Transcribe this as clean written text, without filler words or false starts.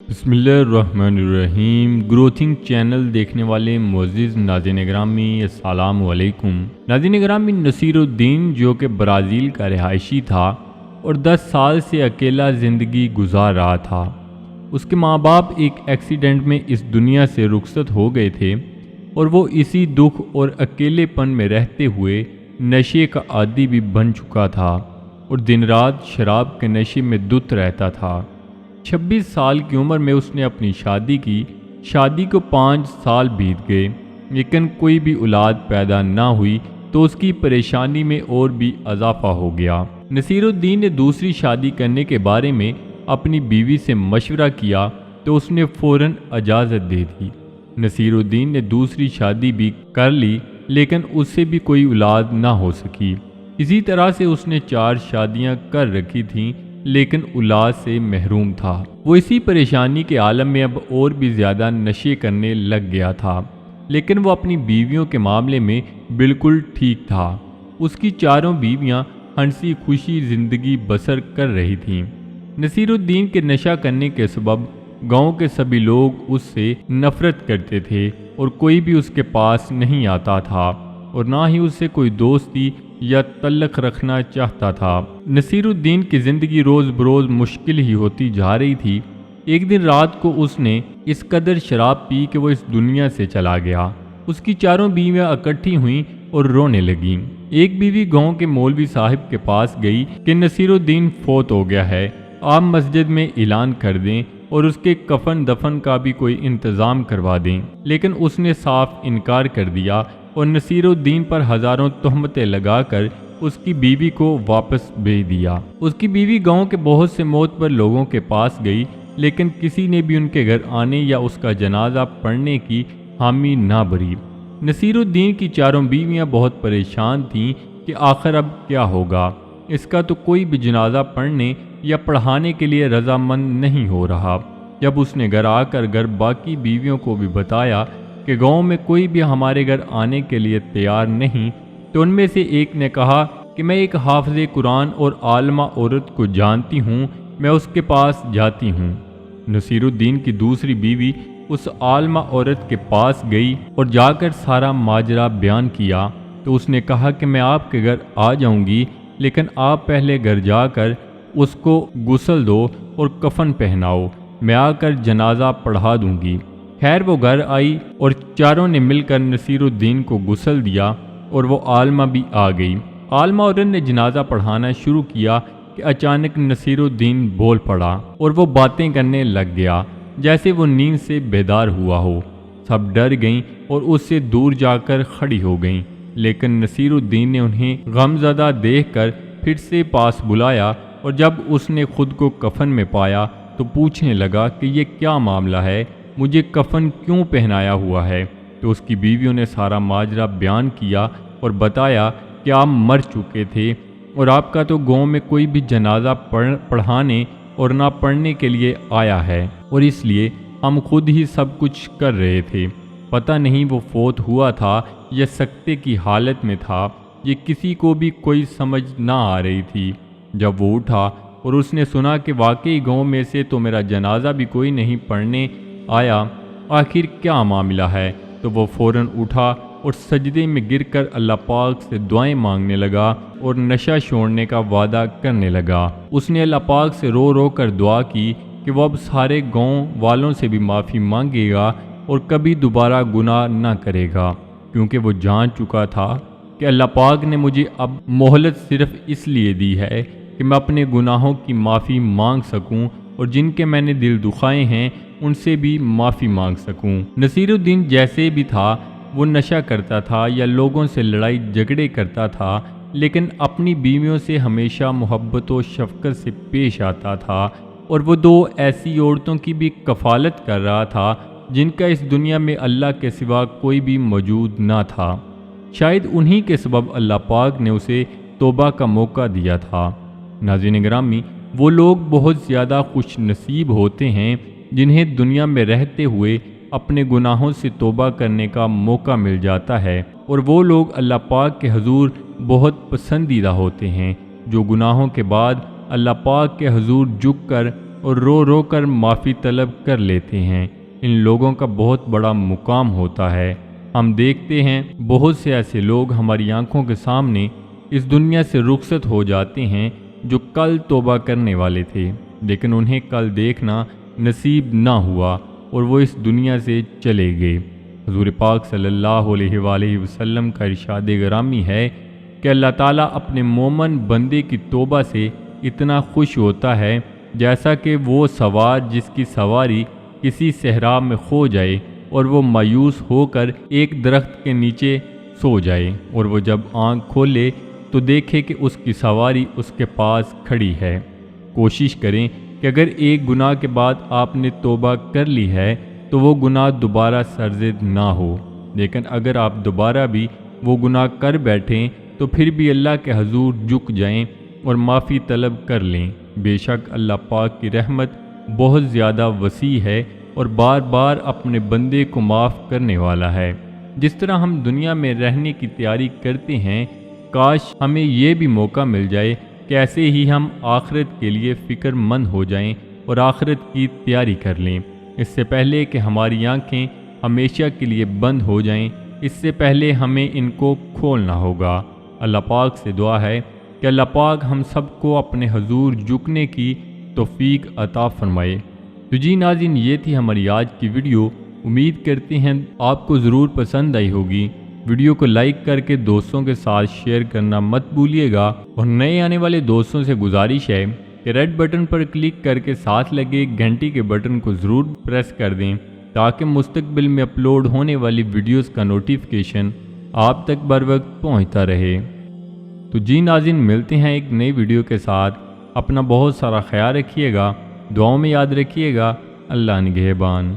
بسم اللہ الرحمن الرحیم۔ گروتھنگ چینل دیکھنے والے معزز ناظرین گرامی السلام علیکم۔ ناظرین گرامی، نصیر الدین جو کہ برازیل کا رہائشی تھا اور 10 سال سے اکیلا زندگی گزار رہا تھا۔ اس کے ماں باپ ایک ایکسیڈنٹ میں اس دنیا سے رخصت ہو گئے تھے اور وہ اسی دکھ اور اکیلے پن میں رہتے ہوئے نشے کا عادی بھی بن چکا تھا اور دن رات شراب کے نشے میں دھت رہتا تھا۔ 26 سال کی عمر میں اس نے اپنی شادی کی۔ شادی کو 5 سال بیت گئے لیکن کوئی بھی اولاد پیدا نہ ہوئی تو اس کی پریشانی میں اور بھی اضافہ ہو گیا۔ نصیر الدین نے دوسری شادی کرنے کے بارے میں اپنی بیوی سے مشورہ کیا تو اس نے فوراً اجازت دے دی۔ نصیر الدین نے دوسری شادی بھی کر لی لیکن اس سے بھی کوئی اولاد نہ ہو سکی۔ اسی طرح سے اس نے 4 شادیاں کر رکھی تھیں لیکن اولاد سے محروم تھا۔ وہ اسی پریشانی کے عالم میں اب اور بھی زیادہ نشے کرنے لگ گیا تھا، لیکن وہ اپنی بیویوں کے معاملے میں بالکل ٹھیک تھا۔ اس کی 4 بیویاں ہنسی خوشی زندگی بسر کر رہی تھیں۔ نصیر الدین کے نشہ کرنے کے سبب گاؤں کے سبھی لوگ اس سے نفرت کرتے تھے اور کوئی بھی اس کے پاس نہیں آتا تھا اور نہ ہی اس سے کوئی دوستی یا تعلق رکھنا چاہتا تھا۔ نصیر الدین کی زندگی روز بروز مشکل ہی ہوتی جا رہی تھی۔ ایک دن رات کو اس نے اس قدر شراب پی کہ وہ اس دنیا سے چلا گیا۔ اس کی 4 بیویاں اکٹھی ہوئیں اور رونے لگیں۔ ایک بیوی گاؤں کے مولوی صاحب کے پاس گئی کہ نصیر الدین فوت ہو گیا ہے، آپ مسجد میں اعلان کر دیں اور اس کے کفن دفن کا بھی کوئی انتظام کروا دیں۔ لیکن اس نے صاف انکار کر دیا اور نصیر الدین پر ہزاروں تہمتیں لگا کر اس کی بیوی کو واپس بھیج دیا۔ اس کی بیوی گاؤں کے بہت سے معتبر لوگوں کے پاس گئی لیکن کسی نے بھی ان کے گھر آنے یا اس کا جنازہ پڑھنے کی حامی نہ بھری۔ نصیر الدین کی 4 بیویاں بہت پریشان تھیں کہ آخر اب کیا ہوگا، اس کا تو کوئی بھی جنازہ پڑھنے یا پڑھانے کے لیے رضامند نہیں ہو رہا۔ جب اس نے گھر آ کر باقی بیویوں کو بھی بتایا کہ گاؤں میں کوئی بھی ہمارے گھر آنے کے لیے تیار نہیں تو ان میں سے ایک نے کہا کہ میں ایک حافظ قرآن اور عالمہ عورت کو جانتی ہوں، میں اس کے پاس جاتی ہوں۔ نصیر الدین کی دوسری بیوی اس عالمہ عورت کے پاس گئی اور جا کر سارا ماجرا بیان کیا تو اس نے کہا کہ میں آپ کے گھر آ جاؤں گی لیکن آپ پہلے گھر جا کر اس کو غسل دو اور کفن پہناؤ، میں آ کر جنازہ پڑھا دوں گی۔ خیر وہ گھر آئی اور 4 نے مل کر نصیر الدین کو غسل دیا اور وہ عالمہ بھی آ گئی۔ عالمہ عورت نے جنازہ پڑھانا شروع کیا کہ اچانک نصیر الدین بول پڑا اور وہ باتیں کرنے لگ گیا جیسے وہ نیند سے بیدار ہوا ہو۔ سب ڈر گئیں اور اس سے دور جا کر کھڑی ہو گئیں، لیکن نصیر الدین نے انہیں غمزدہ دیکھ کر پھر سے پاس بلایا اور جب اس نے خود کو کفن میں پایا تو پوچھنے لگا کہ یہ کیا معاملہ ہے، مجھے کفن کیوں پہنایا ہوا ہے؟ تو اس کی بیویوں نے سارا ماجرا بیان کیا اور بتایا کہ آپ مر چکے تھے اور آپ کا تو گاؤں میں کوئی بھی جنازہ پڑھانے اور نہ پڑھنے کے لیے آیا ہے اور اس لیے ہم خود ہی سب کچھ کر رہے تھے۔ پتہ نہیں وہ فوت ہوا تھا یا سکتے کی حالت میں تھا، یہ کسی کو بھی کوئی سمجھ نہ آ رہی تھی۔ جب وہ اٹھا اور اس نے سنا کہ واقعی گاؤں میں سے تو میرا جنازہ بھی کوئی نہیں پڑھنے آیا، آخر کیا معاملہ ہے، تو وہ فوراً اٹھا اور سجدے میں گر کر اللہ پاک سے دعائیں مانگنے لگا اور نشہ چھوڑنے کا وعدہ کرنے لگا۔ اس نے اللہ پاک سے رو رو کر دعا کی کہ وہ اب سارے گاؤں والوں سے بھی معافی مانگے گا اور کبھی دوبارہ گناہ نہ کرے گا، کیونکہ وہ جان چکا تھا کہ اللہ پاک نے مجھے اب مہلت صرف اس لیے دی ہے کہ میں اپنے گناہوں کی معافی مانگ سکوں اور جن کے میں نے دل دکھائے ہیں ان سے بھی معافی مانگ سکوں۔ نصیر الدین جیسے بھی تھا، وہ نشہ کرتا تھا یا لوگوں سے لڑائی جھگڑے کرتا تھا، لیکن اپنی بیویوں سے ہمیشہ محبت و شفقت سے پیش آتا تھا اور وہ 2 ایسی عورتوں کی بھی کفالت کر رہا تھا جن کا اس دنیا میں اللہ کے سوا کوئی بھی موجود نہ تھا۔ شاید انہی کے سبب اللہ پاک نے اسے توبہ کا موقع دیا تھا۔ ناظرین گرامی، وہ لوگ بہت زیادہ خوش نصیب ہوتے ہیں جنہیں دنیا میں رہتے ہوئے اپنے گناہوں سے توبہ کرنے کا موقع مل جاتا ہے، اور وہ لوگ اللہ پاک کے حضور بہت پسندیدہ ہوتے ہیں جو گناہوں کے بعد اللہ پاک کے حضور جھک کر اور رو رو کر معافی طلب کر لیتے ہیں۔ ان لوگوں کا بہت بڑا مقام ہوتا ہے۔ ہم دیکھتے ہیں بہت سے ایسے لوگ ہماری آنکھوں کے سامنے اس دنیا سے رخصت ہو جاتے ہیں جو کل توبہ کرنے والے تھے، لیکن انہیں کل دیکھنا نصیب نہ ہوا اور وہ اس دنیا سے چلے گئے۔ حضور پاک صلی اللہ علیہ وآلہ وسلم کا ارشاد گرامی ہے کہ اللہ تعالیٰ اپنے مومن بندے کی توبہ سے اتنا خوش ہوتا ہے جیسا کہ وہ سوار جس کی سواری کسی صحرا میں کھو جائے اور وہ مایوس ہو کر ایک درخت کے نیچے سو جائے، اور وہ جب آنکھ کھولے تو دیکھے کہ اس کی سواری اس کے پاس کھڑی ہے۔ کوشش کریں کہ اگر ایک گناہ کے بعد آپ نے توبہ کر لی ہے تو وہ گناہ دوبارہ سرزد نہ ہو، لیکن اگر آپ دوبارہ بھی وہ گناہ کر بیٹھیں تو پھر بھی اللہ کے حضور جھک جائیں اور معافی طلب کر لیں۔ بے شک اللہ پاک کی رحمت بہت زیادہ وسیع ہے اور بار بار اپنے بندے کو معاف کرنے والا ہے۔ جس طرح ہم دنیا میں رہنے کی تیاری کرتے ہیں، کاش ہمیں یہ بھی موقع مل جائے کہ ایسے ہی ہم آخرت کے لیے فکر مند ہو جائیں اور آخرت کی تیاری کر لیں، اس سے پہلے کہ ہماری آنکھیں ہمیشہ کے لیے بند ہو جائیں۔ اس سے پہلے ہمیں ان کو کھولنا ہوگا۔ اللہ پاک سے دعا ہے کہ اللہ پاک ہم سب کو اپنے حضور جھکنے کی توفیق عطا فرمائے۔ تو جی ناظرین، یہ تھی ہماری آج کی ویڈیو۔ امید کرتے ہیں آپ کو ضرور پسند آئی ہوگی۔ ویڈیو کو لائک کر کے دوستوں کے ساتھ شیئر کرنا مت بھولیے گا، اور نئے آنے والے دوستوں سے گزارش ہے کہ ریڈ بٹن پر کلک کر کے ساتھ لگے گھنٹی کے بٹن کو ضرور پریس کر دیں تاکہ مستقبل میں اپلوڈ ہونے والی ویڈیوز کا نوٹیفیکیشن آپ تک بر وقت پہنچتا رہے۔ تو جی ناظرین، ملتے ہیں ایک نئی ویڈیو کے ساتھ۔ اپنا بہت سارا خیال رکھیے گا، دعاؤں میں یاد رکھیے گا۔ اللہ نگہبان۔